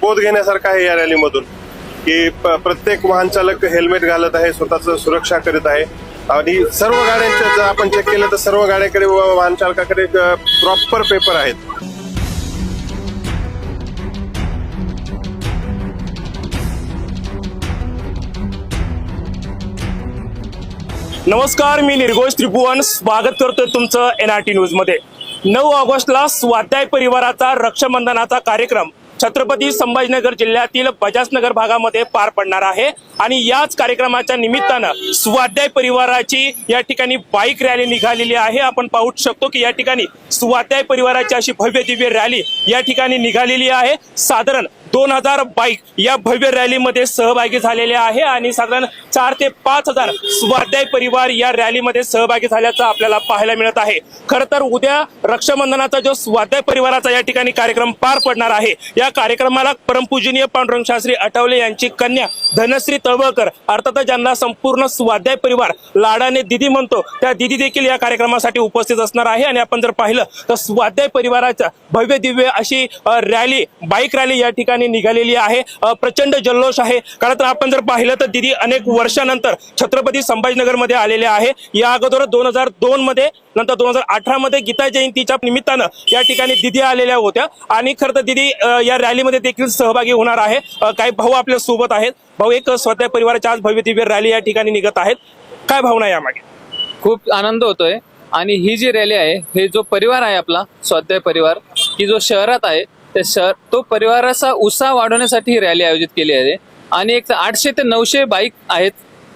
बोध घेण्यासारखं आहे या रॅलीमधून की प्रत्येक वाहन चालक हेल्मेट घालत आहे, स्वतःच सुरक्षा करीत आहे आणि सर्व गाड्यांच्या जर आपण चेक केलं तर सर्व गाड्याकडे वाहन चालकाकडे प्रॉपर पेपर आहेत. नमस्कार, मी निर्घोष त्रिभुवन स्वागत करतोय तुमचं NRT न्यूज मध्ये. 9 ऑगस्टला स्वाध्याय परिवाराचा रक्षाबंधनाचा कार्यक्रम छत्रपती संभाजीनगर जिल्ह्यातील बजाजनगर भागामध्ये पार पडणार आहे आणि याच कार्यक्रमाच्या निमित्तानं स्वाध्याय परिवाराची या ठिकाणी बाईक रॅली निघालेली आहे. आपण पाहू शकतो की या ठिकाणी स्वाध्याय परिवाराची अशी भव्य दिव्य रॅली या ठिकाणी निघालेली आहे. साधारण 2000 बाईक या भव्य रॅलीमध्ये सहभागी झालेले आहे आणि साधारण 4 ते 5 हजार स्वाध्याय परिवार या रॅलीमध्ये सहभागी झाल्याचं आपल्याला पाहायला मिळत आहे. खरं तर उद्या रक्षाबंधनाचा जो स्वाध्याय परिवाराचा या ठिकाणी कार्यक्रम पार पडणार आहे, या कार्यक्रमाला परमपूजनीय पांडुरंग शास्त्री आठवले यांची कन्या धनश्री तळवळकर, अर्थात ज्यांना संपूर्ण स्वाध्याय परिवार लाडाने दिदी म्हणतो, त्या दिदी देखील या कार्यक्रमासाठी उपस्थित असणार आहे. आणि आपण जर पाहिलं तर स्वाध्याय परिवाराच्या भव्य दिव्य अशी रॅली, बाईक रॅली या ठिकाणी निघालेली आहे. प्रचंड जल्लोष आहे. कारण तर आपण जर पाहिलं तर दिदी अनेक वर्षानंतर छत्रपती संभाजीनगर मध्ये आलेले आहे. या अगोदर 2002 मध्ये, नंतर 2018 मध्ये गीता जयंतीच्या निमित्तानं या ठिकाणी दिदी आलेल्या होत्या आणि खरं तर दिदी या रॅलीमध्ये देखील सहभागी होणार आहे. काही भाऊ आपल्या सोबत आहेत. भाऊ, एक स्वाध्याय परिवाराच्या आज भव्य दिव्य रॅली या ठिकाणी निघत आहेत, काय भावना यामागे? खूप आनंद होतोय. आणि ही जी रॅली आहे, हे जो परिवार आहे आपला स्वाध्याय परिवार, की जो शहरात आहे, तो परिवाराचा उत्साह वाढवण्यासाठी ही रॅली आयोजित केली आहे. आणि एक 800 ते 900 बाईक आहेत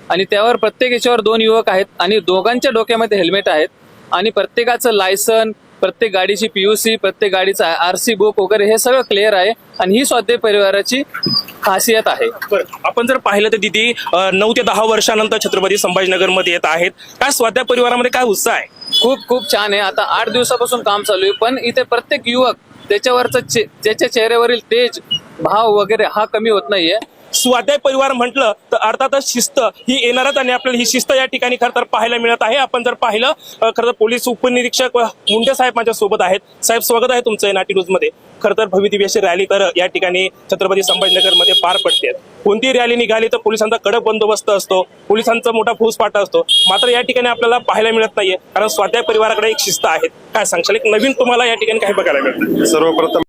आणि त्यावर प्रत्येक याच्यावर 2 युवक आहेत आणि दोघांच्या डोक्यामध्ये हेल्मेट आहेत आणि प्रत्येकाचं लायसन, प्रत्येक गाडीची PUC, प्रत्येक गाडीचा RC बुक वगैरे हे सगळं क्लिअर आहे आणि ही स्वाध्याय परिवाराची खासियत आहे. आपण जर पाहिलं तर दिदी 9 ते 10 वर्षानंतर छत्रपती संभाजीनगर मध्ये येत आहेत. काय स्वाध्याय परिवारामध्ये काय उत्साह आहे? खूप छान आहे. आता 8 दिवसापासून काम चालू आहे, पण इथे प्रत्येक युवक त्याच्यावरचं ज्याच्या चेहऱ्यावरील तेज, भाव वगैरे हा कमी होत नाहीये. स्वाध्याय परिवार म्हटलं तर अर्थातच शिस्त ही येणारच आणि आपल्याला ही शिस्त या ठिकाणी खरं तर पाहायला मिळत आहे. आपण जर पाहिलं खरं तर पोलीस उपनिरीक्षक मुंडे साहेब माझ्या सोबत आहेत. साहेब, स्वागत आहे तुमचं NRT न्यूज मध्ये. खरं तर भव्य दिव्य अशी रॅली तर या ठिकाणी छत्रपती संभाजीनगर मध्ये पार पडते. कोणती रॅली निघाली तर पोलिसांचा कडक बंदोबस्त असतो, पोलिसांचा मोठा फौजफाटा असतो, मात्र या ठिकाणी आपल्याला पाहायला मिळत नाहीये कारण स्वाध्याय परिवाराकडे एक शिस्त आहे. काय सांगशाल, एक नवीन तुम्हाला या ठिकाणी काही बघायला मिळतं? सर्वप्रथम